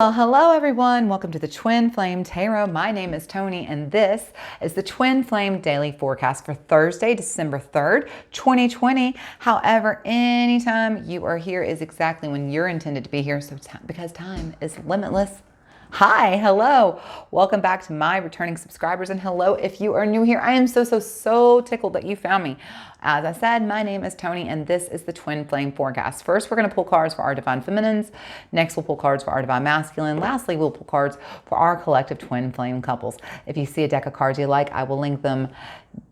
Well, hello everyone. Welcome to the Twin Flame Tarot. My name is Tony and this is the Twin Flame Daily Forecast for Thursday, December 3rd, 2020. However, anytime you are here is exactly when you're intended to be here, because time is limitless. Hi, hello. Welcome back to my returning subscribers, and hello if you are new here. I am so tickled that you found me. As I said, my name is Tony and this is the Twin Flame Forecast. First, we're going to pull cards for our Divine Feminines. Next, we'll pull cards for our Divine Masculine. Lastly, we'll pull cards for our collective Twin Flame couples. If you see a deck of cards you like, I will link them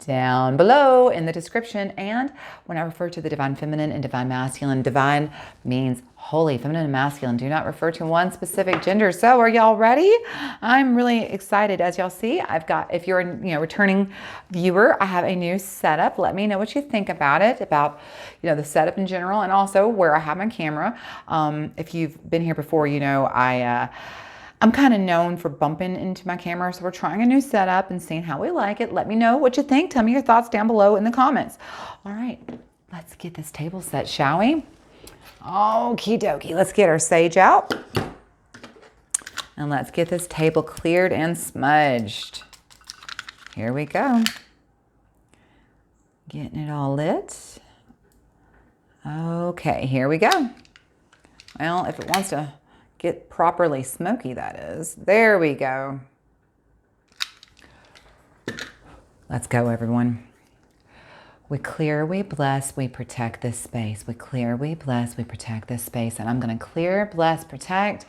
down below in the description. And when I refer to the Divine Feminine and Divine Masculine, divine means holy. Feminine and masculine do not refer to one specific gender. So are y'all ready? I'm really excited. As y'all see, I've got, if you're a returning viewer, I have a new setup. Let me know what you think about it, about the setup in general, and also where I have my camera. If you've been here before, I'm kind of known for bumping into my camera, so we're trying a new setup and seeing how we like it. Let me know what you think. Tell me your thoughts down below in the comments. All right, let's get this table set, shall we? Okie dokie, let's get our sage out. And let's get this table cleared and smudged. Here we go. Getting it all lit. Okay, here we go. Well, if it wants to get properly smoky, that is. There we go. Let's go, everyone. We clear, we bless, we protect this space. We clear, we bless, we protect this space. And I'm going to clear, bless, protect,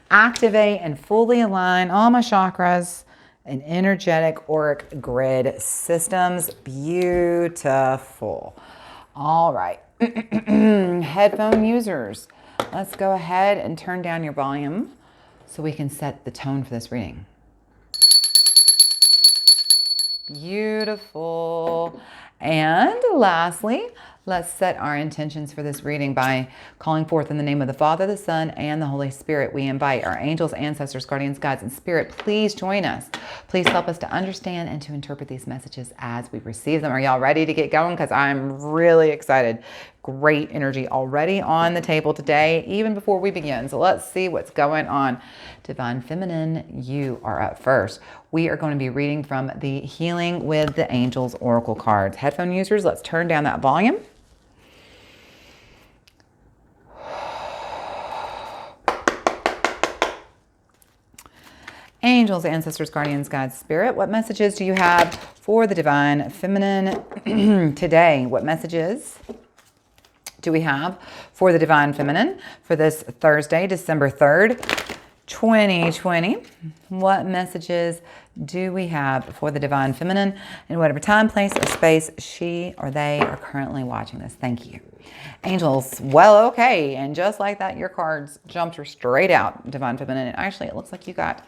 activate, and fully align all my chakras and energetic auric grid systems. Beautiful. All right. Headphone users, let's go ahead and turn down your volume so we can set the tone for this reading. Beautiful. And lastly, let's set our intentions for this reading by calling forth in the name of the Father, the Son, and the Holy Spirit. We invite our angels, ancestors, guardians, guides, and spirit. Please join us. Please help us to understand and to interpret these messages as we receive them. Are y'all ready to get going? Because I'm really excited. Great energy already on the table today, even before we begin. So let's see what's going on. Divine Feminine, you are up first. We are going to be reading from the Healing with the Angels Oracle cards. Headphone users, let's turn down that volume. Angels, ancestors, guardians, guides, spirit, what messages do you have for the Divine Feminine today? What messages do we have for the Divine Feminine for this Thursday, December 3rd, 2020? What messages do we have for the Divine Feminine in whatever time, place, or space she or they are currently watching this? Thank you. Angels, well, okay. And just like that, your cards jumped straight out, Divine Feminine. Actually, it looks like you got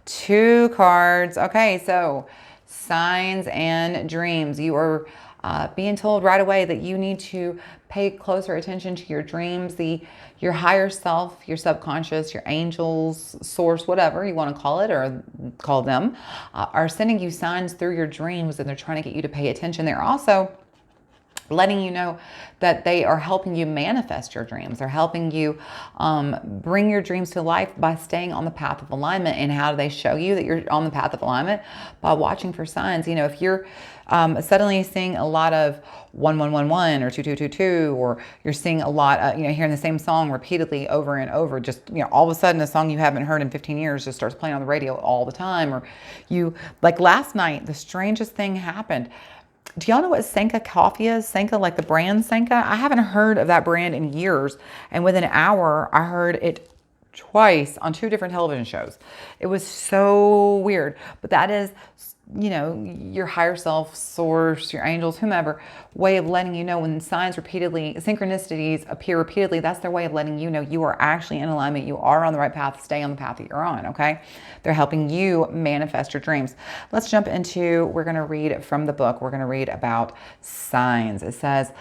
2 cards. Okay, so signs and dreams. You are being told right away that you need to pay closer attention to your dreams. Your higher self, your subconscious, your angels, source, whatever you want to call it or call them, are sending you signs through your dreams, and they're trying to get you to pay attention. They're also letting you know that they are helping you manifest your dreams. They're helping you bring your dreams to life by staying on the path of alignment. And how do they show you that you're on the path of alignment? By watching for signs. If you're suddenly seeing a lot of 1111 or 2222, or you're seeing a lot of, hearing the same song repeatedly over and over, just, all of a sudden a song you haven't heard in 15 years just starts playing on the radio all the time. Or like last night, the strangest thing happened. Do y'all know what Sanka coffee is? Sanka, like the brand Sanka? I haven't heard of that brand in years. And within an hour, I heard it twice on 2 different television shows. It was so weird. But that is, your higher self, source, your angels, whomever, way of letting you know when signs repeatedly, synchronicities appear repeatedly. That's their way of letting you know you are actually in alignment. You are on the right path. Stay on the path that you're on, okay? They're helping you manifest your dreams. Let's jump into, we're going to read from the book. We're going to read about signs. It says,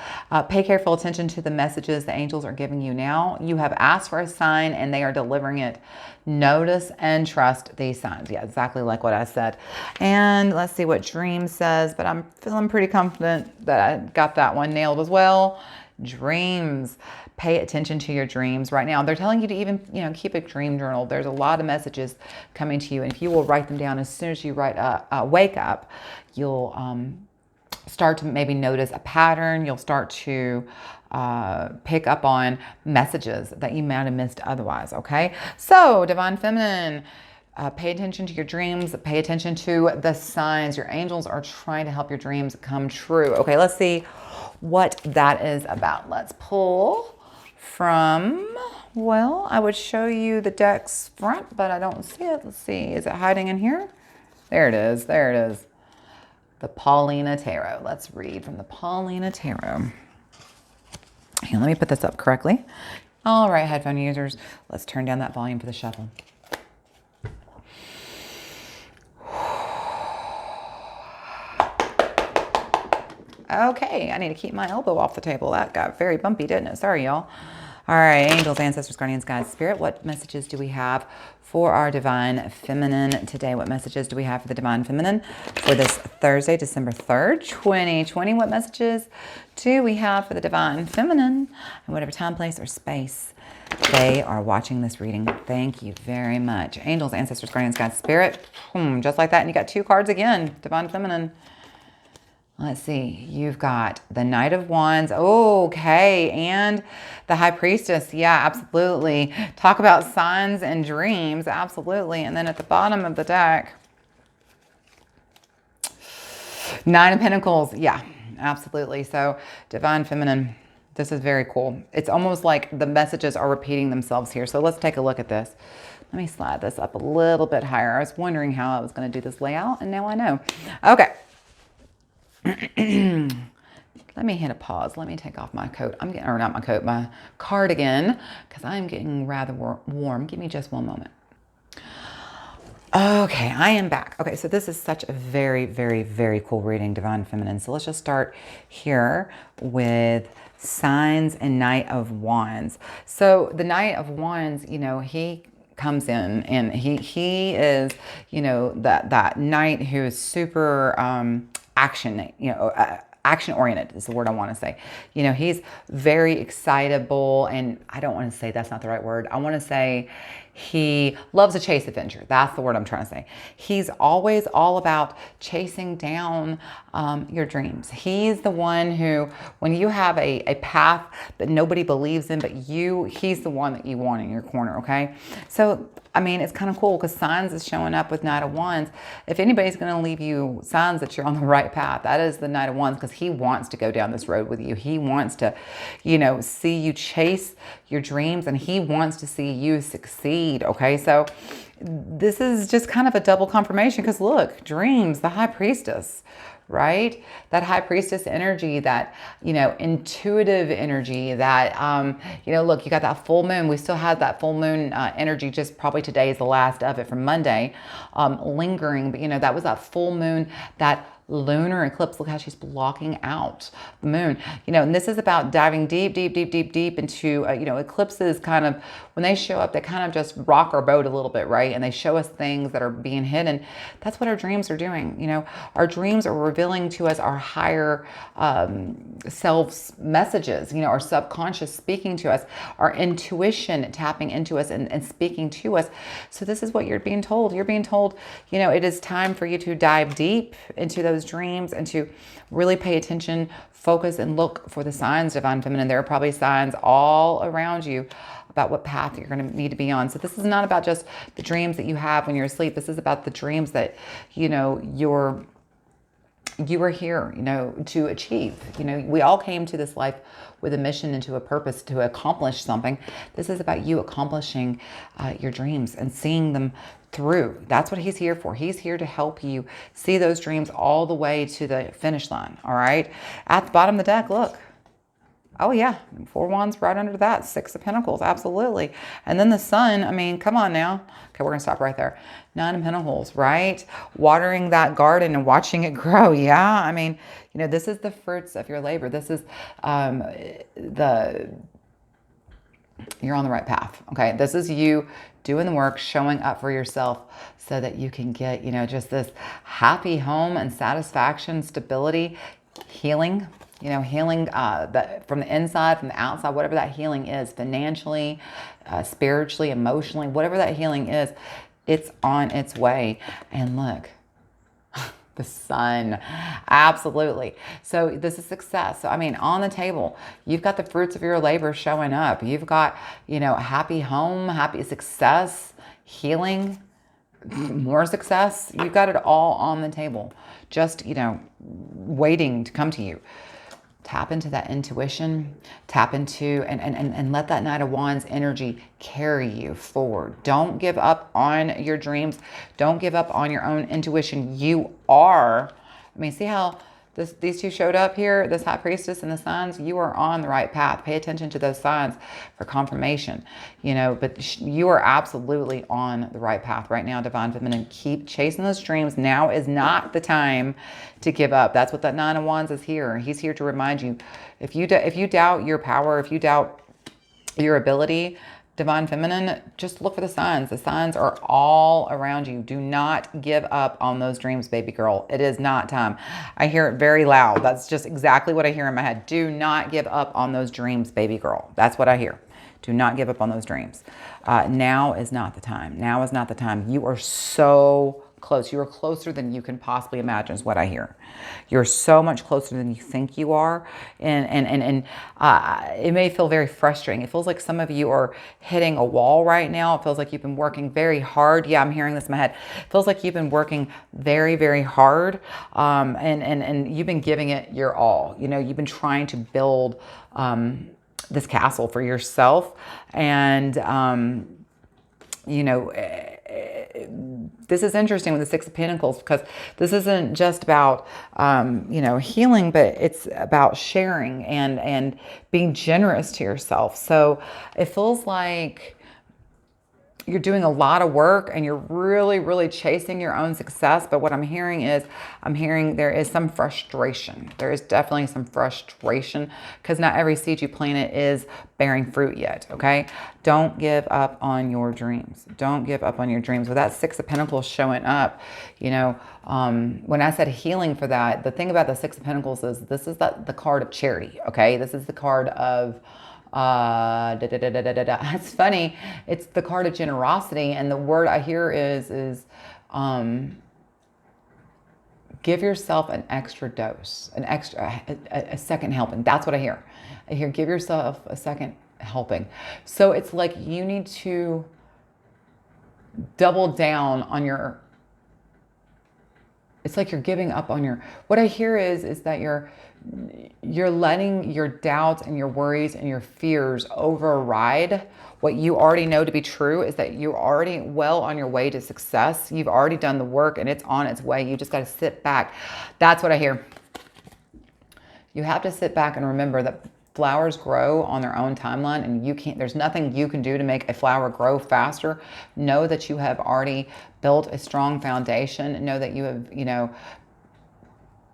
pay careful attention to the messages the angels are giving you now. You have asked for a sign and they are delivering it. Notice and trust these signs. Yeah, exactly like what I said. And let's see what dream says, but I'm feeling pretty confident that I got that one nailed as well. dreams. Pay attention to your dreams right now. They're telling you to even, keep a dream journal. There's a lot of messages coming to you. And if you will write them down as soon as you wake up, you'll start to maybe notice a pattern. You'll start to pick up on messages that you might have missed otherwise, okay? So, Divine Feminine, pay attention to your dreams. Pay attention to the signs. Your angels are trying to help your dreams come true. Okay, let's see what that is about. Let's pull from, well, I would show you the deck's front, but I don't see it. Let's see. Is it hiding in here? There it is. There it is. The Paulina Tarot. Let's read from the Paulina Tarot. And let me put this up correctly. All right, headphone users, let's turn down that volume for the shuffle. Okay, I need to keep my elbow off the table. That got very bumpy, didn't it? Sorry, y'all. All right, angels, ancestors, guardians, guides, spirit, what messages do we have for our Divine Feminine today? What messages do we have for the Divine Feminine for this Thursday, December 3rd, 2020? What messages do we have for the Divine Feminine in whatever time, place, or space they are watching this reading? Thank you very much. Angels, ancestors, guardians, guides, spirit. Just like that, and you got two cards again, Divine Feminine. Let's see, you've got the Knight of Wands, okay, and the High Priestess, yeah, absolutely. Talk about signs and dreams, absolutely. And then at the bottom of the deck, Nine of Pentacles, yeah, absolutely. So Divine Feminine, this is very cool. It's almost like the messages are repeating themselves here. So let's take a look at this. Let me slide this up a little bit higher. I was wondering how I was going to do this layout, and now I know. Okay. Let me hit a pause. Let me take off my coat. Or not my coat, my cardigan, because I'm getting rather warm. Give me just one moment. Okay, I am back. Okay, so this is such a very, very, very cool reading, Divine Feminine. So let's just start here with signs and Knight of Wands. So the Knight of Wands, he comes in and he is, that knight who is super action, action oriented is the word I want to say. He's very excitable, and I don't want to say that's not the right word. I want to say he loves a chase adventure. That's the word I'm trying to say. He's always all about chasing down your dreams. He's the one who, when you have a path that nobody believes in but he's the one that you want in your corner, okay? So, I mean, it's kind of cool because signs is showing up with Knight of Wands. If anybody's going to leave you signs that you're on the right path, that is the Knight of Wands, because he wants to go down this road with you. He wants to, see you chase your dreams, and he wants to see you succeed, okay? So this is just kind of a double confirmation because look, dreams, the High Priestess, right? That High Priestess energy, that, intuitive energy, that, look, you got that full moon. We still have that full moon energy, just probably today is the last of it from Monday, lingering. But, that was that full moon, that lunar eclipse. Look how she's blocking out the moon, and this is about diving deep, deep, deep, deep, deep into, eclipses kind of, when they show up, they kind of just rock our boat a little bit, right? And they show us things that are being hidden. That's what our dreams are doing. Our dreams are revealing to us our higher selves messages, our subconscious speaking to us, our intuition tapping into us and speaking to us. So this is what you're being told. You're being told, it is time for you to dive deep into those dreams and to really pay attention, focus, and look for the signs, Divine Feminine. There are probably signs all around you about what path you're going to need to be on. So this is not about just the dreams that you have when you're asleep. This is about the dreams that, you are here, to achieve. We all came to this life with a mission and to a purpose to accomplish something. This is about you accomplishing your dreams and seeing them through. That's what he's here for. He's here to help you see those dreams all the way to the finish line. All right. At the bottom of the deck, look. Oh yeah, 4 wands right under that. 6 of Pentacles, absolutely. And then the Sun, I mean, come on now. Okay, we're gonna stop right there. 9 of Pentacles, right? Watering that garden and watching it grow. Yeah, I mean, this is the fruits of your labor. This is you're on the right path, okay? This is you doing the work, showing up for yourself so that you can get, just this happy home and satisfaction, stability, healing, You know, healing from the inside, from the outside, whatever that healing is, financially, spiritually, emotionally, whatever that healing is, it's on its way. And look, the sun, absolutely. So this is success. So, I mean, on the table, you've got the fruits of your labor showing up. You've got, you know, happy home, happy success, healing, more success. You've got it all on the table, just, you know, waiting to come to you. Tap into that intuition, tap into, and let that Knight of Wands energy carry you forward. Don't give up on your dreams. Don't give up on your own intuition. You are, I mean, see how these two showed up here, this High Priestess and the signs? You are on the right path. Pay attention to those signs for confirmation, you know, but you are absolutely on the right path right now, Divine Feminine. Keep chasing those dreams. Now is not the time to give up. That's what that Nine of Wands is here. He's here to remind you, if you doubt your power, if you doubt your ability, Divine Feminine, just look for the signs. The signs are all around you. Do not give up on those dreams, baby girl. It is not time. I hear it very loud. That's just exactly what I hear in my head. Do not give up on those dreams, baby girl. That's what I hear. Do not give up on those dreams. Now is not the time. Now is not the time. You are so close. You are closer than you can possibly imagine is what I hear. You're so much closer than you think you are. And it may feel very frustrating. It feels like some of you are hitting a wall right now. It feels like you've been working very hard. Yeah, I'm hearing this in my head. It feels like you've been working very, very hard. And you've been giving it your all. You know, you've been trying to build this castle for yourself. And, you know, this is interesting with the Six of Pentacles, because this isn't just about, you know, healing, but it's about sharing and being generous to yourself. So it feels like you're doing a lot of work and you're really, really chasing your own success. But what I'm hearing is, there is some frustration. There is definitely some frustration because not every seed you planted is bearing fruit yet, okay? Don't give up on your dreams. Don't give up on your dreams. With that Six of Pentacles showing up, you know, when I said healing for that, the thing about the Six of Pentacles is this is the card of charity, okay? This is the card of It's funny. It's the card of generosity, and the word I hear is give yourself an extra dose, a second helping. That's what I hear. I hear give yourself a second helping. So it's like you need to double down on your. It's like you're giving up on your. What I hear is that you're letting your doubts and your worries and your fears override what you already know to be true, is that you're already well on your way to success. You've already done the work and it's on its way. You just got to sit back. That's what I hear. You have to sit back and remember that flowers grow on their own timeline, and there's nothing you can do to make a flower grow faster. Know that you have already built a strong foundation. Know that you have, you know,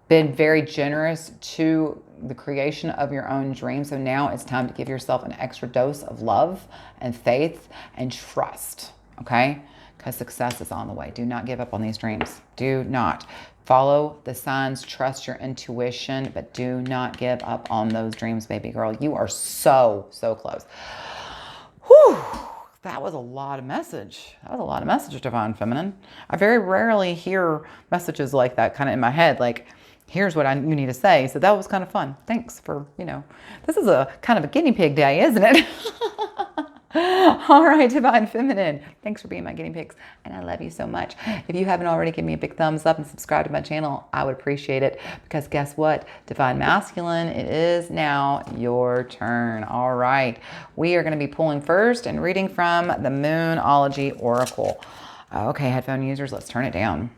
been very generous to the creation of your own dreams. So now it's time to give yourself an extra dose of love and faith and trust, okay? Because success is on the way. Do not give up on these dreams. Do not. Follow the signs, trust your intuition, but do not give up on those dreams, baby girl. You are so, so close. Whew. That was a lot of message. That was a lot of message, Divine Feminine. I very rarely hear messages like that kind of in my head, like, here's what you need to say. So that was kind of fun. Thanks for, you know, this is a kind of a guinea pig day, isn't it? All right, Divine Feminine. Thanks for being my guinea pigs. And I love you so much. If you haven't already, give me a big thumbs up and subscribe to my channel. I would appreciate it, because guess what? Divine Masculine, it is now your turn. All right. We are going to be pulling first and reading from the Moonology Oracle. Okay, headphone users, let's turn it down.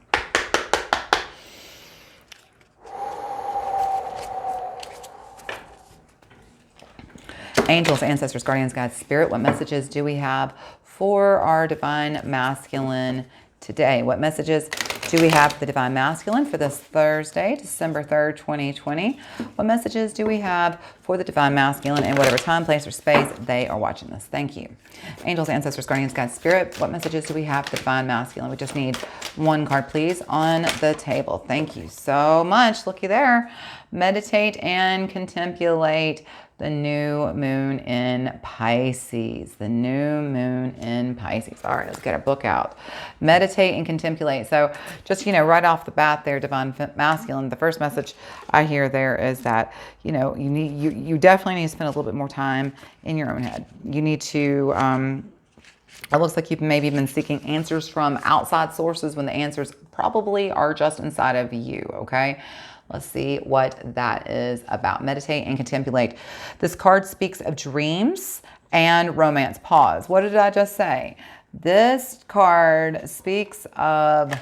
Angels, ancestors, guardians, guides, spirit, what messages do we have for our Divine Masculine today? What messages do we have for the Divine Masculine for this Thursday, December 3rd, 2020? What messages do we have for the Divine Masculine in whatever time, place, or space they are watching this? Thank you. Angels, ancestors, guardians, God, spirit, what messages do we have for the Divine Masculine? We just need one card, please, on the table. Thank you so much. Looky there. Meditate and contemplate the new moon in Pisces. The new moon in Pisces. All right, let's get our book out. Meditate and contemplate. So just, right off the bat there, Divine Masculine, the first message I hear there is that, you definitely need to spend a little bit more time in your own head. You need to, it looks like you've maybe been seeking answers from outside sources when the answers probably are just inside of you, okay? Let's see what that is about. Meditate and contemplate. This card speaks of dreams and romance. Pause. What did I just say? This card speaks of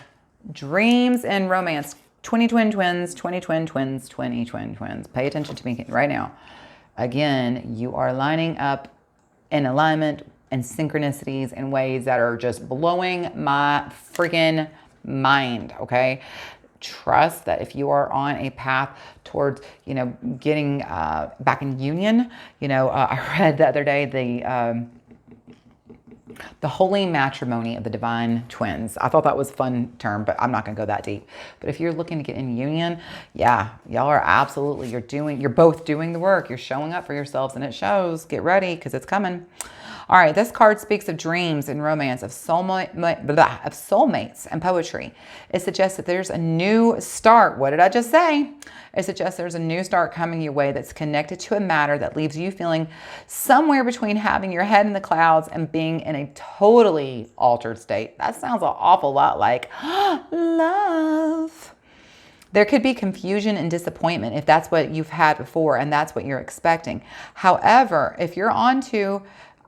dreams and romance. 20 twin twins, 20 twin twins, 20 twin twins. Pay attention to me right now. Again, you are lining up in alignment and synchronicities in ways that are just blowing my freaking mind, okay? Trust that if you are on a path towards, getting back in union, I read the other day the holy matrimony of the divine twins. I thought that was a fun term, but I'm not going to go that deep. But if you're looking to get in union, yeah, y'all are absolutely, you're both doing the work. You're showing up for yourselves and it shows. Get ready because it's coming. All right, this card speaks of dreams and romance, of soulmates and poetry. It suggests that there's a new start. What did I just say? It suggests there's a new start coming your way that's connected to a matter that leaves you feeling somewhere between having your head in the clouds and being in a totally altered state. That sounds an awful lot like love. There could be confusion and disappointment if that's what you've had before and that's what you're expecting. However, if you're onto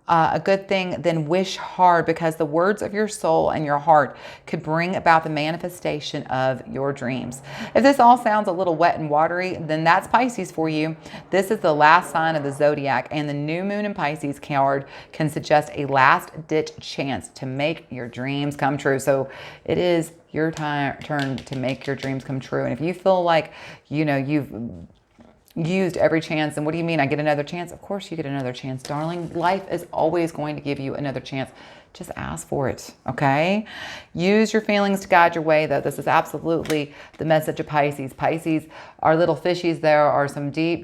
a good thing, then wish hard, because the words of your soul and your heart could bring about the manifestation of your dreams. If this all sounds a little wet and watery, then that's Pisces for you. This is the last sign of the zodiac, and the new moon in Pisces card can suggest a last-ditch chance to make your dreams come true. So it is your turn to make your dreams come true. And if you feel like, you've used every chance, and what do you mean I get another chance? Of course you get another chance, darling. Life is always going to give you another chance. Just ask for it, okay? Use your feelings to guide your way, though. This is absolutely the message of Pisces. Pisces, our little fishies, there are some deep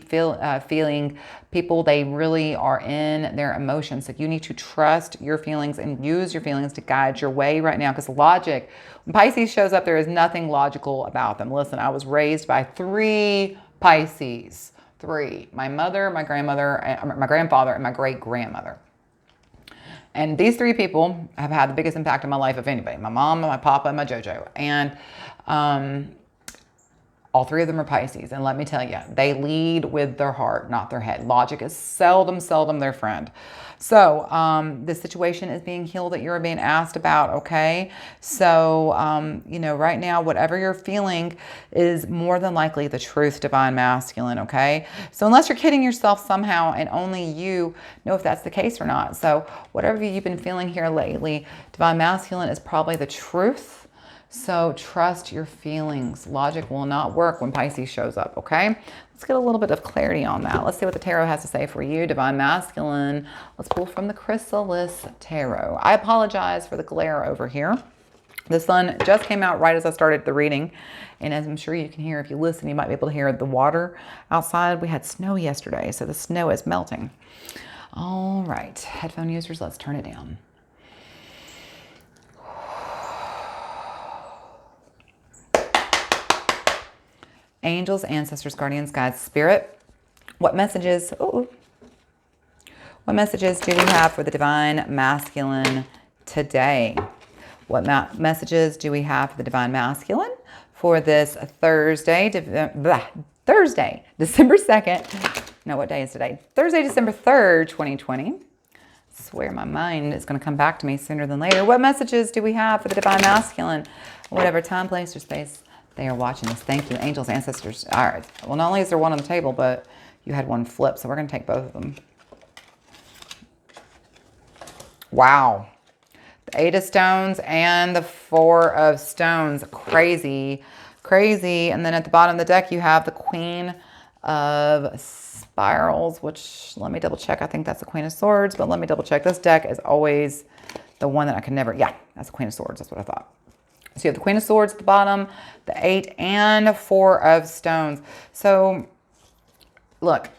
feeling people. They really are in their emotions. So you need to trust your feelings and use your feelings to guide your way right now, because logic, when Pisces shows up, there is nothing logical about them. Listen, I was raised by 3 Pisces. 3. My mother, my grandmother, my grandfather, and my great-grandmother. And these 3 people have had the biggest impact in my life of anybody. My mom, my papa, and my JoJo. And all 3 of them are Pisces. And let me tell you, they lead with their heart, not their head. Logic is seldom their friend. So this situation is being healed that you're being asked about, okay? So, right now, whatever you're feeling is more than likely the truth, Divine Masculine, okay? So unless you're kidding yourself somehow, and only you know if that's the case or not. So whatever you've been feeling here lately, Divine Masculine is probably the truth. So trust your feelings. Logic will not work when Pisces shows up, okay? Let's get a little bit of clarity on that. Let's see what the tarot has to say for you, Divine Masculine. Let's pull from the Chrysalis Tarot. I apologize for the glare over here. The sun just came out right as I started the reading. And as I'm sure you can hear, if you listen, you might be able to hear the water outside. We had snow yesterday, so the snow is melting. All right, headphone users, let's turn it down. Angels, ancestors, guardians, guides, spirit. What messages do we have for the Divine Masculine today? What messages do we have for the Divine Masculine for this Thursday, December 2nd? No, what day is today? Thursday, December 3rd, 2020. I swear my mind is going to come back to me sooner than later. What messages do we have for the Divine Masculine? Whatever time, place, or space they are watching this. Thank you, angels, ancestors. All right. Well, not only is there one on the table, but you had one flip, so we're going to take both of them. Wow. the 8 of Stones and the 4 of Stones. Crazy, crazy. And then at the bottom of the deck, you have the Queen of Spirals, which let me double check. I think that's the Queen of Swords, but let me double check. This deck is always the one that I can never, yeah, that's the Queen of Swords. That's what I thought. So you have the Queen of Swords at the bottom, the 8 and 4 of Stones. So look,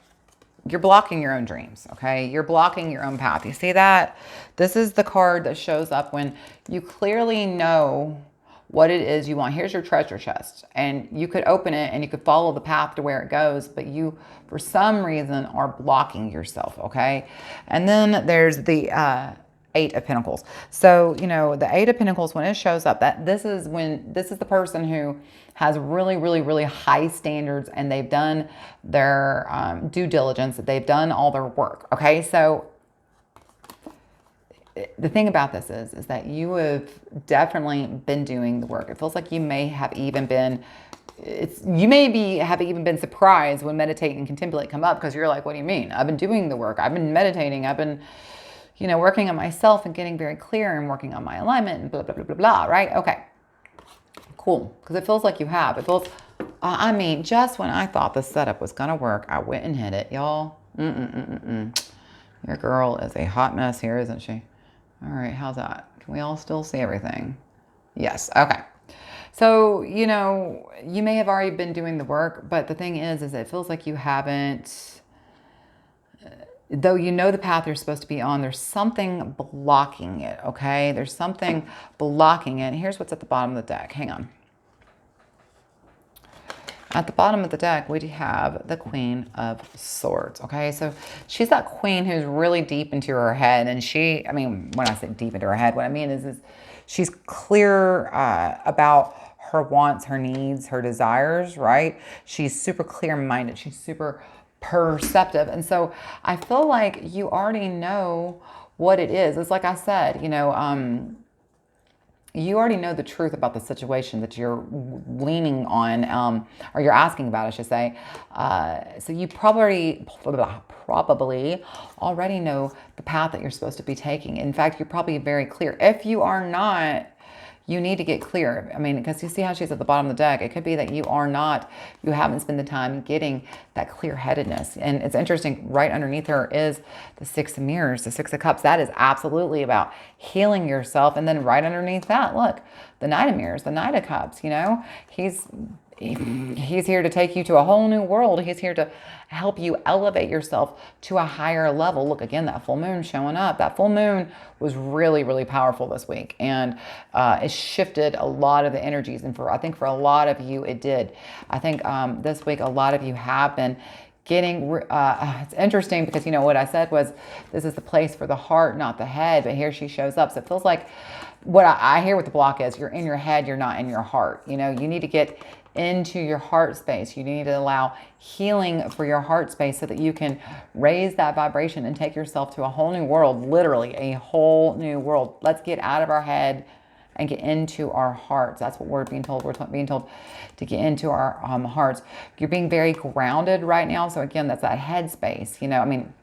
you're blocking your own dreams, okay? You're blocking your own path. You see that? This is the card that shows up when you clearly know what it is you want. Here's your treasure chest, and you could open it and you could follow the path to where it goes, but you, for some reason, are blocking yourself, okay? And then there's the 8 of Pentacles. So, you know, the 8 of Pentacles, when it shows up, that this is the person who has really, really, really high standards, and they've done their due diligence, they've done all their work, okay? So the thing about this is that you have definitely been doing the work. It feels like you may have even been, have even been surprised when meditate and contemplate come up, because you're like, what do you mean? I've been doing the work. I've been meditating. I've been, you know, working on myself and getting very clear and working on my alignment and blah, blah, blah, blah, blah, right? Okay, cool. Because it feels like you have. It feels, I mean, just when I thought the setup was going to work, I went and hit it, y'all. Your girl is a hot mess here, isn't she? All right, how's that? Can we all still see everything? Yes, okay. So, you know, you may have already been doing the work, but the thing is it feels like you haven't, though you know the path you're supposed to be on, there's something blocking it, okay? There's something blocking it. Here's what's at the bottom of the deck. Hang on. At the bottom of the deck, we have the Queen of Swords, okay? So she's that queen who's really deep into her head. And she, I mean, when I say deep into her head, what I mean is she's clear about her wants, her needs, her desires, right? She's super clear-minded. She's super perceptive. And so I feel like you already know what it is. It's like I said, you know, you already know the truth about the situation that you're leaning on, or you're asking about, I should say. So you probably already know the path that you're supposed to be taking. In fact, you're probably very clear. If you are not, you need to get clear. I mean, because you see how she's at the bottom of the deck. It could be that you haven't spent the time getting that clear-headedness. And it's interesting, right underneath her is the 6 of Mirrors, the 6 of Cups. That is absolutely about healing yourself. And then right underneath that, look, the Knight of Mirrors, the Knight of Cups, you know, he's here to take you to a whole new world. He's here to help you elevate yourself to a higher level. Look, again, that full moon showing up. That full moon was really, really powerful this week. And it shifted a lot of the energies. And I think for a lot of you, it did. I think this week, a lot of you have been getting, it's interesting because, you know, what I said was this is the place for the heart, not the head. But here she shows up. So it feels like what I hear what the block is. You're in your head. You're not in your heart. You know, you need to get into your heart space. You need to allow healing for your heart space so that you can raise that vibration and take yourself to a whole new world, literally a whole new world. Let's get out of our head and get into our hearts. That's what we're being told. We're being told to get into our hearts. You're being very grounded right now. So again, that's that head space. You know, I mean,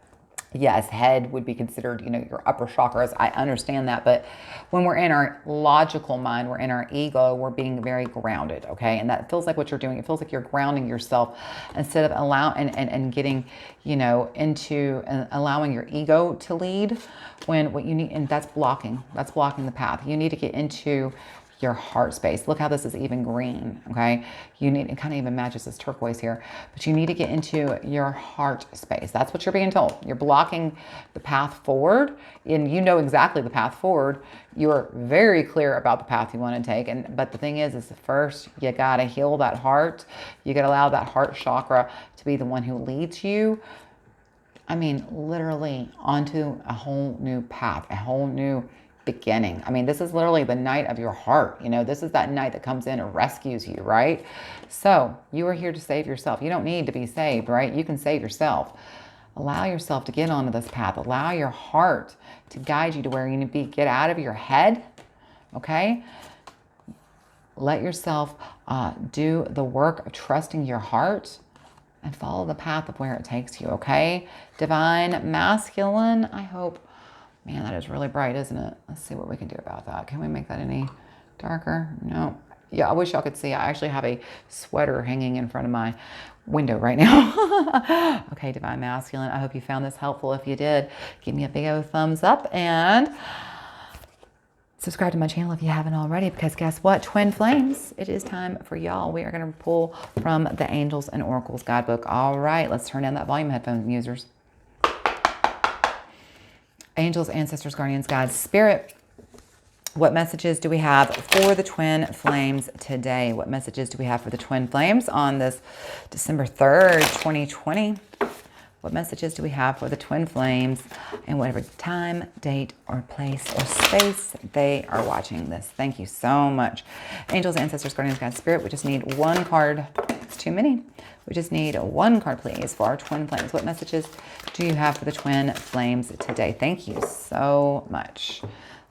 yes, head would be considered, you know, your upper chakras. I understand that. But when we're in our logical mind, we're in our ego, we're being very grounded, okay? And that feels like what you're doing. It feels like you're grounding yourself instead of and getting, you know, into allowing your ego to lead when what you need, and that's blocking the path. You need to get into your heart space. Look how this is even green, okay? You need, it kind of even matches this turquoise here, but you need to get into your heart space. That's what you're being told. You're blocking the path forward, and you know exactly the path forward. You're very clear about the path you want to take, but the thing is first you got to heal that heart. You got to allow that heart chakra to be the one who leads you. I mean, literally onto a whole new path, a whole new beginning. I mean, this is literally the night of your heart. You know, this is that night that comes in and rescues you, right? So you are here to save yourself. You don't need to be saved, right? You can save yourself. Allow yourself to get onto this path. Allow your heart to guide you to where you need to be. Get out of your head, okay? Let yourself do the work of trusting your heart and follow the path of where it takes you, okay? Divine Masculine, I hope Man, that is really bright, isn't it? Let's see what we can do about that. Can we make that any darker? No. Yeah, I wish y'all could see. I actually have a sweater hanging in front of my window right now. Okay, Divine Masculine, I hope you found this helpful. If you did, give me a big old thumbs up and subscribe to my channel if you haven't already, because guess what? Twin Flames, it is time for y'all. We are going to pull from the Angels and Oracles guidebook. All right, let's turn down that volume, headphone users. Angels, ancestors, guardians, guides, spirit. What messages do we have for the Twin Flames today? What messages do we have for the Twin Flames on this December 3rd, 2020? What messages do we have for the Twin Flames in whatever time, date, or place, or space they are watching this? Thank you so much. Angels, ancestors, guardians, guides, spirit. We just need one card. It's too many. We just need one card, please, for our Twin Flames. What messages do you have for the Twin Flames today? Thank you so much.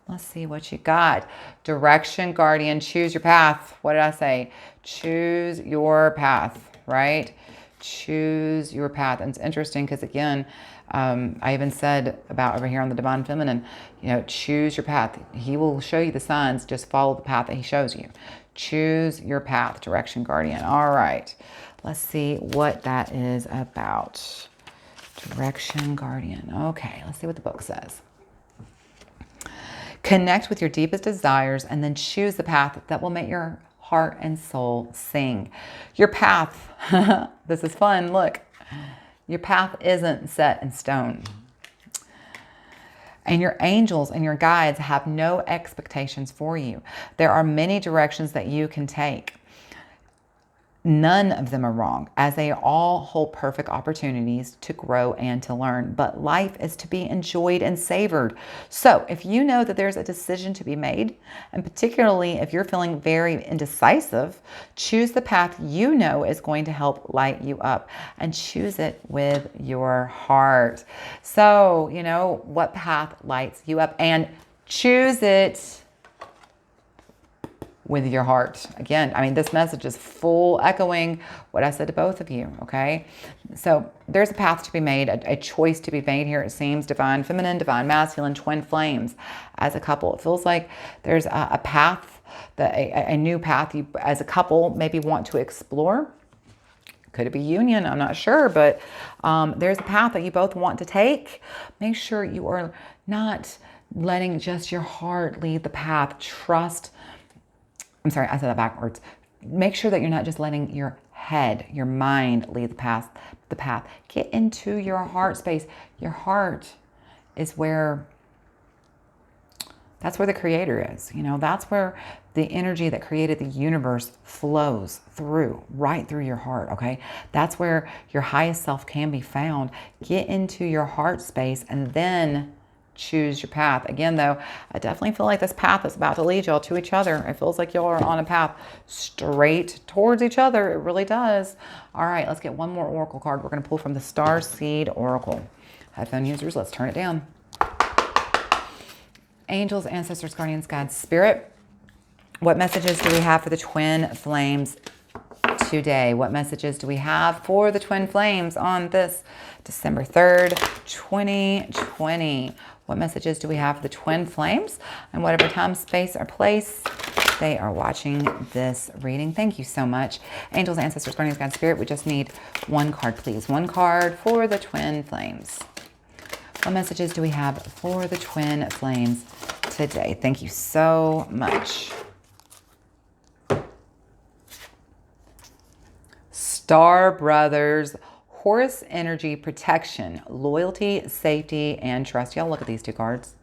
Let's see what you got. Direction, guardian, choose your path. What did I say? Choose your path, right? Choose your path. And it's interesting because, again, I even said about over here on the Divine Feminine, you know, choose your path. He will show you the signs. Just follow the path that he shows you. Choose your path, direction, guardian. All right. Let's see what that is about. Direction, guardian. Okay, let's see what the book says. Connect with your deepest desires and then choose the path that will make your heart and soul sing. Your path, this is fun, look. Your path isn't set in stone. And your angels and your guides have no expectations for you. There are many directions that you can take. None of them are wrong, as they all hold perfect opportunities to grow and to learn. But life is to be enjoyed and savored. So if you know that there's a decision to be made, and particularly if you're feeling very indecisive, choose the path you know is going to help light you up, and choose it with your heart. So, you know, what path lights you up, and choose it with your heart. Again, I mean, this message is full echoing what I said to both of you, okay? So there's a path to be made, a choice to be made here, it seems. Divine Feminine, Divine Masculine, Twin Flames. As a couple, it feels like there's a path, a new path you as a couple maybe want to explore. Could it be union? I'm not sure, but there's a path that you both want to take. Make sure you are not letting just your heart lead the path. Trust. I'm sorry, I said that backwards. Make sure that you're not just letting your head, your mind lead the path. Get into your heart space. Your heart is where, that's where the creator is. You know, that's where the energy that created the universe flows through, right through your heart, okay? That's where your highest self can be found. Get into your heart space and then choose your path. Again, though, I definitely feel like this path is about to lead y'all to each other. It feels like y'all are on a path straight towards each other. It really does. All right, let's get one more oracle card. We're going to pull from the Star Seed Oracle. Headphone users, let's turn it down. Angels, ancestors, guardians, guides, spirit. What messages do we have for the Twin Flames today? What messages do we have for the Twin Flames on this December 3rd, 2020? What messages do we have for the Twin Flames and whatever time, space, or place they are watching this reading? Thank you so much. Angels, ancestors, guardians, guides, spirit. We just need one card, please. One card for the Twin Flames. What messages do we have for the Twin Flames today? Thank you so much. Star Brothers, Horus energy, protection, loyalty, safety, and trust. Y'all look at these two cards.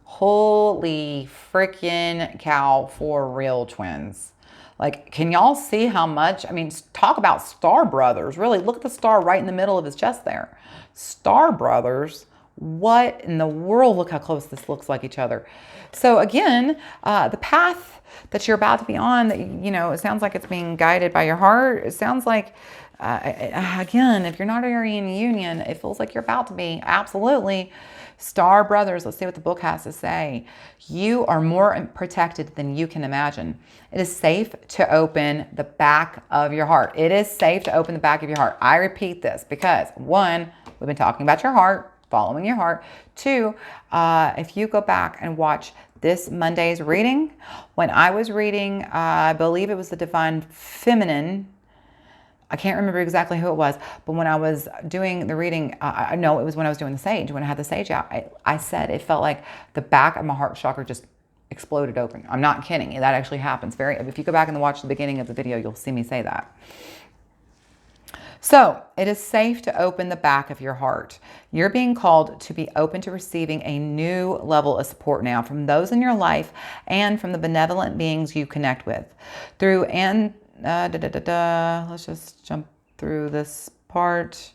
Holy freaking cow, for real, twins. Like, can y'all see how much? I mean, talk about Star Brothers. Really, look at the star right in the middle of his chest there. Star Brothers. What in the world? Look how close this looks like each other. So again, the path that you're about to be on, you know, it sounds like it's being guided by your heart. It sounds like, again, if you're not already in union, it feels like you're about to be. Absolutely. Star Brothers, let's see what the book has to say. You are more protected than you can imagine. It is safe to open the back of your heart. It is safe to open the back of your heart. I repeat this because, one, we've been talking about your heart. following your heart. 2, if you go back and watch this Monday's reading, when I was reading, I believe it was the Divine Feminine. I can't remember exactly who it was, but when I was doing the reading, no, it was when I was doing the sage, when I had the sage out, I said it felt like the back of my heart chakra just exploded open. I'm not kidding. That actually happens. If you go back and watch the beginning of the video, you'll see me say that. So it is safe to open the back of your heart. You're being called to be open to receiving a new level of support now from those in your life and from the benevolent beings you connect with. Let's just jump through this part.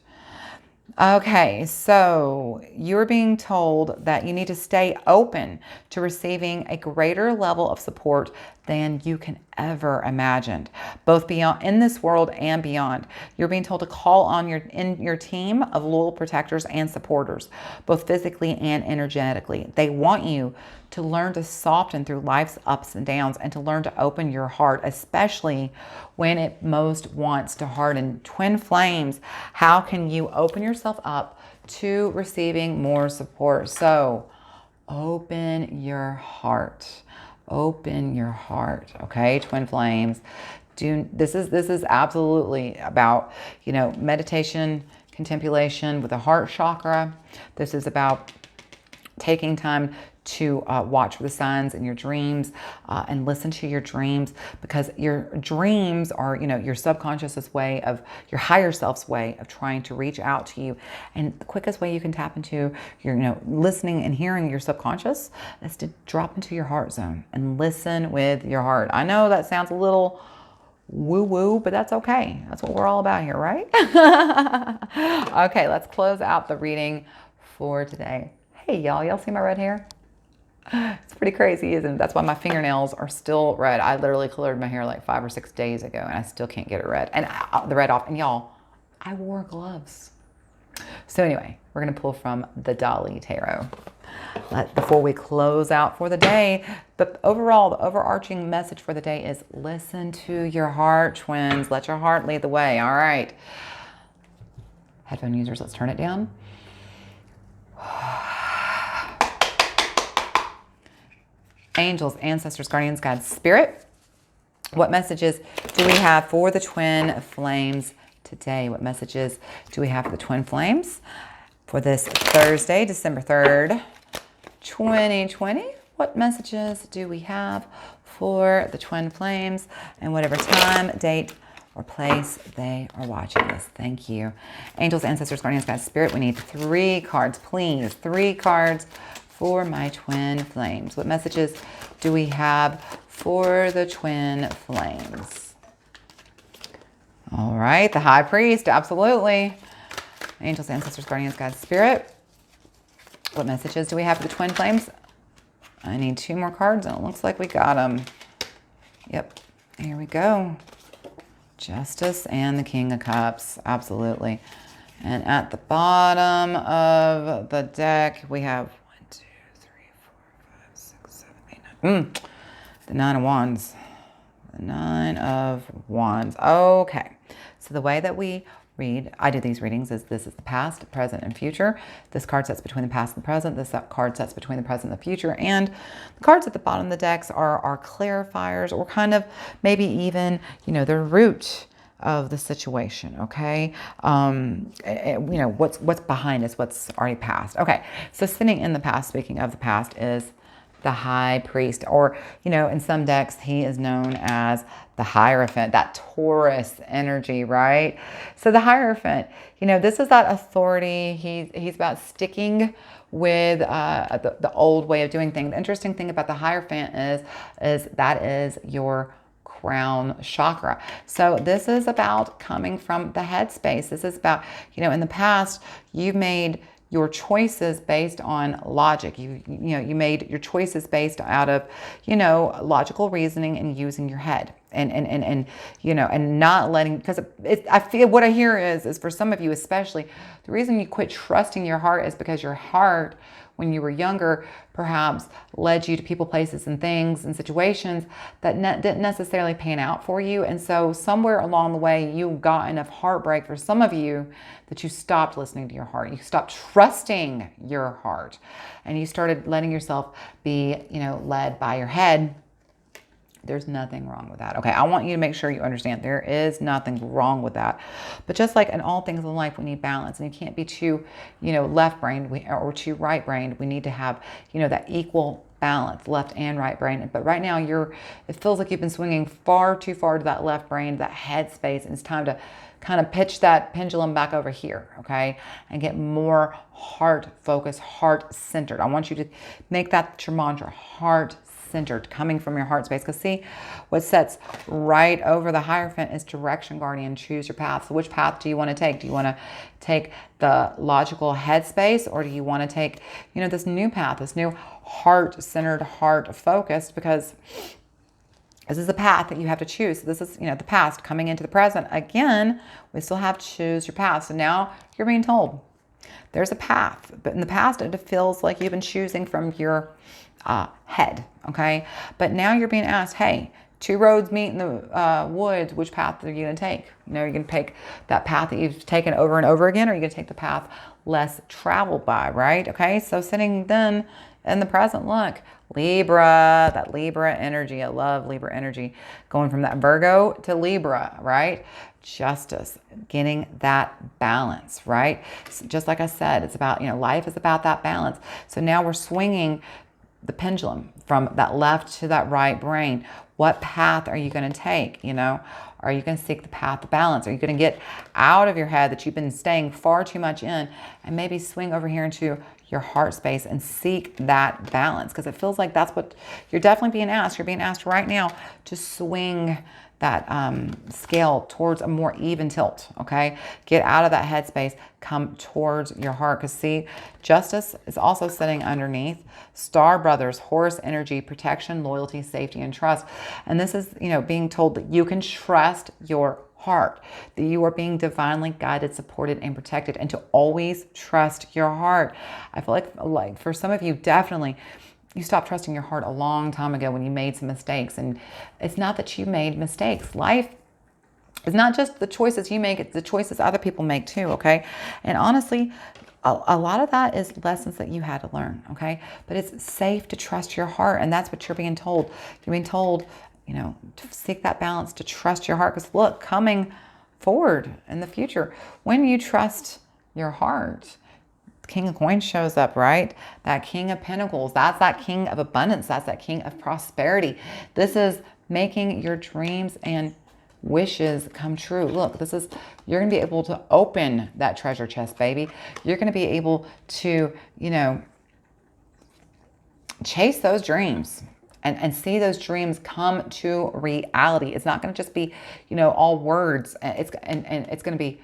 Okay, so you're being told that you need to stay open to receiving a greater level of support than you can ever imagine, both beyond in this world and beyond. You're being told to call on your team of loyal protectors and supporters, both physically and energetically. They want you to learn to soften through life's ups and downs and to learn to open your heart, especially when it most wants to harden. Twin flames, how can you open yourself up to receiving more support? So open your heart. Open your heart. Okay, twin flames. This is absolutely about, meditation, contemplation with the heart chakra. This is about taking time to watch for the signs in your dreams and listen to your dreams, because your dreams are, your subconscious's way of, your higher self's way of trying to reach out to you. And the quickest way you can tap into your, listening and hearing your subconscious is to drop into your heart zone and listen with your heart. I know that sounds a little woo-woo, but that's okay. That's what we're all about here, right? Okay, let's close out the reading for today. Hey, y'all see my red hair? It's pretty crazy, isn't it? That's why my fingernails are still red. I literally colored my hair like 5 or 6 days ago, and I still can't get it red. And the red off. And y'all, I wore gloves. So anyway, we're going to pull from the Dali Tarot. Before we close out for the day, the overarching message for the day is listen to your heart, twins. Let your heart lead the way. All right. Headphone users, let's turn it down. Angels, ancestors, guardians, guides, spirit. What messages do we have for the twin flames today? What messages do we have for the twin flames for this Thursday, December 3rd, 2020? What messages do we have for the twin flames and whatever time, date, or place they are watching this? Thank you. Angels, ancestors, guardians, guides, spirit. We need 3 cards, please. 3 cards for my twin flames. What messages do we have for the twin flames? All right, the High Priest, absolutely. Angels, ancestors, guardians, guides, spirit. What messages do we have for the twin flames? I need 2 more cards, and it looks like we got them. Yep, here we go. Justice and the King of Cups, absolutely. And at the bottom of the deck, we have the 9 of Wands. The 9 of Wands. Okay. So the way that we read, I do these readings, is this is the past, present, and future. This card sets between the past and the present. This card sets between the present and the future. And the cards at the bottom of the decks are our clarifiers, or kind of maybe even, the root of the situation, okay? What's behind us, what's already passed. Okay, so sitting in the past, speaking of the past, is the High Priest, or, in some decks, he is known as the Hierophant, that Taurus energy, right? So the Hierophant, this is that authority. He's about sticking with the old way of doing things. The interesting thing about the Hierophant is that is your crown chakra. So this is about coming from the head space. This is about, in the past, you've made your choices based on logic. You made your choices based out of, logical reasoning and using your head and not letting, because I feel what I hear is for some of you especially, the reason you quit trusting your heart is because your heart when you were younger perhaps led you to people, places, and things and situations that didn't necessarily pan out for you. And so somewhere along the way, you got enough heartbreak for some of you that you stopped listening to your heart. You stopped trusting your heart, and you started letting yourself be, led by your head. There's nothing wrong with that. Okay, I want you to make sure you understand there is nothing wrong with that. But just like in all things in life, we need balance, and you can't be too, left-brained or too right-brained. We need to have, that equal balance, left and right brain. But right now it feels like you've been swinging far too far to that left brain, that head space, and it's time to kind of pitch that pendulum back over here, okay? And get more heart focused, heart centered. I want you to make that your mantra, heart centered, coming from your heart space. Because see, what sets right over the Hierophant is direction guardian. Choose your path. So which path do you want to take? Do you want to take the logical head space, or do you want to take, this new path, this new heart centered, heart focused? Because this is a path that you have to choose. So this is, the past coming into the present. Again, we still have to choose your path. So now you're being told there's a path, but in the past it feels like you've been choosing from your head, okay? But now you're being asked, hey, two roads meet in the woods. Which path are you going to take? You're going to take that path that you've taken over and over again, or are you going to take the path less traveled by, right? Okay, so sitting then in the present, look, Libra, that Libra energy. I love Libra energy. Going from that Virgo to Libra, right? Justice, getting that balance, right? So just like I said, it's about, life is about that balance. So now we're swinging the pendulum from that left to that right brain. What path are you going to take? Are you going to seek the path of balance? Are you going to get out of your head that you've been staying far too much in, and maybe swing over here into your heart space and seek that balance? Because it feels like that's what you're definitely being asked. You're being asked right now to swing that scale towards a more even tilt, okay? Get out of that headspace, come towards your heart. Because see, justice is also sitting underneath Star Brothers, Horus energy, protection, loyalty, safety, and trust. And this is, being told that you can trust your heart, that you are being divinely guided, supported, and protected, and to always trust your heart. I feel like for some of you, definitely, you stopped trusting your heart a long time ago when you made some mistakes. And it's not that you made mistakes. Life is not just the choices you make, it's the choices other people make too, okay? And honestly, a lot of that is lessons that you had to learn, okay? But it's safe to trust your heart, and that's what you're being told. You're being told, to seek that balance, to trust your heart. Because look, coming forward in the future, when you trust your heart, King of Coins shows up, right? That King of Pentacles, that's that King of Abundance, that's that King of Prosperity. This is making your dreams and wishes come true. Look, you're going to be able to open that treasure chest, baby. You're going to be able to, chase those dreams and see those dreams come to reality. It's not going to just be, all words. It's going to be,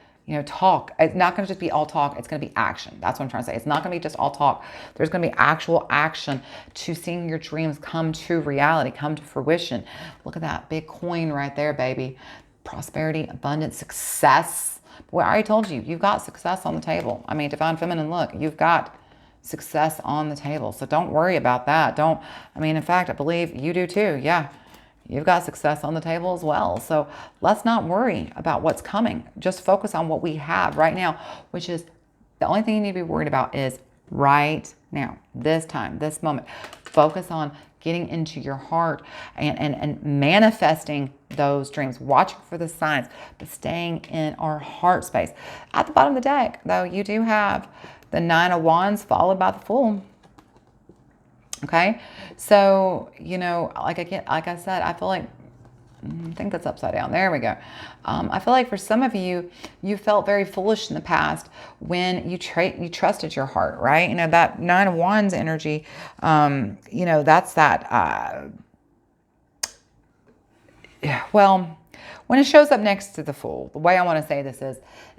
talk. It's not going to just be all talk. It's going to be action. That's what I'm trying to say. It's not going to be just all talk. There's going to be actual action to seeing your dreams come to reality, come to fruition. Look at that big coin right there, baby. Prosperity, abundance, success. Boy, I already told you, you've got success on the table. I mean, Divine Feminine, look, you've got success on the table. So don't worry about that. In fact, I believe you do too. Yeah. You've got success on the table as well. So let's not worry about what's coming. Just focus on what we have right now, which is the only thing you need to be worried about is right now, this time, this moment. Focus on getting into your heart and manifesting those dreams, watching for the signs, but staying in our heart space. At the bottom of the deck, though, you do have the Nine of Wands followed by the Fool. Okay, so, like I said, I feel like, I think that's upside down. There we go. I feel like for some of you, you felt very foolish in the past when you trusted your heart, right? That Nine of Wands energy, that's that, well, when it shows up next to the Fool, the way I want to say this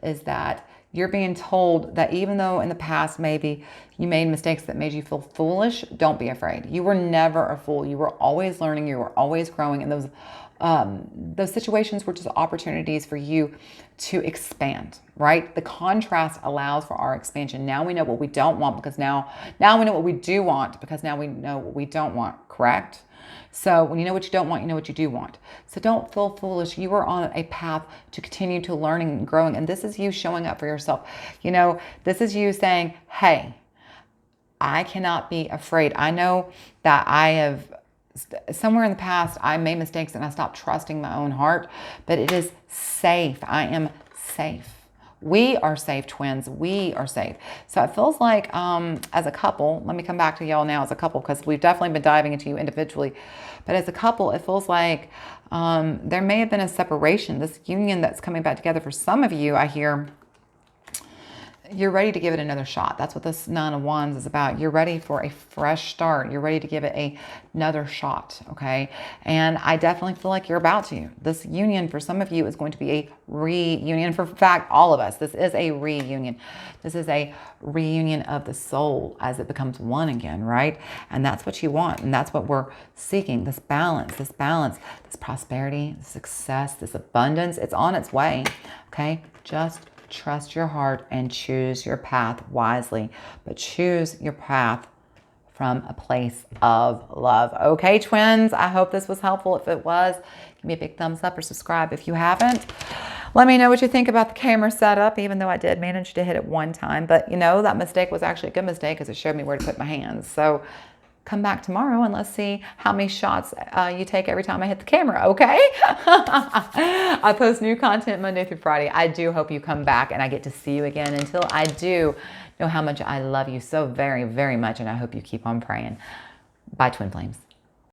is that You're being told that even though in the past maybe you made mistakes that made you feel foolish, don't be afraid. You were never a fool. You were always learning. You were always growing. And those situations were just opportunities for you to expand, right? The contrast allows for our expansion. Now we know what we don't want because now we know what we do want because now we know what we don't want, correct? So when you know what you don't want, you know what you do want. So don't feel foolish. You are on a path to continue to learning and growing. And this is you showing up for yourself. You know, this is you saying, hey, I cannot be afraid. I know that I have, somewhere in the past, I made mistakes and I stopped trusting my own heart, but it is safe. I am safe. We are safe, twins. We are safe. So it feels like as a couple, let me come back to y'all now as a couple because we've definitely been diving into you individually. But as a couple, it feels like there may have been a separation, this union that's coming back together. For some of you, I hear you're ready to give it another shot. That's what this Nine of Wands is about. You're ready for a fresh start. You're ready to give it another shot, okay? And I definitely feel like you're about to. This union for some of you is going to be a reunion. For fact, all of us, this is a reunion. This is a reunion of the soul as it becomes one again, right? And that's what you want. And that's what we're seeking, this balance, this prosperity, this success, this abundance. It's on its way, okay? Just trust your heart and choose your path wisely, but choose your path from a place of love. Okay, twins, I hope this was helpful. If it was, give me a big thumbs up or subscribe if you haven't. Let me know what you think about the camera setup, even though I did manage to hit it one time. But, you know, that mistake was actually a good mistake because it showed me where to put my hands. So come back tomorrow and let's see how many shots you take every time I hit the camera, okay? I post new content Monday through Friday. I do hope you come back and I get to see you again. Until I do, know how much I love you so very, very much, and I hope you keep on praying. Bye, Twin Flames.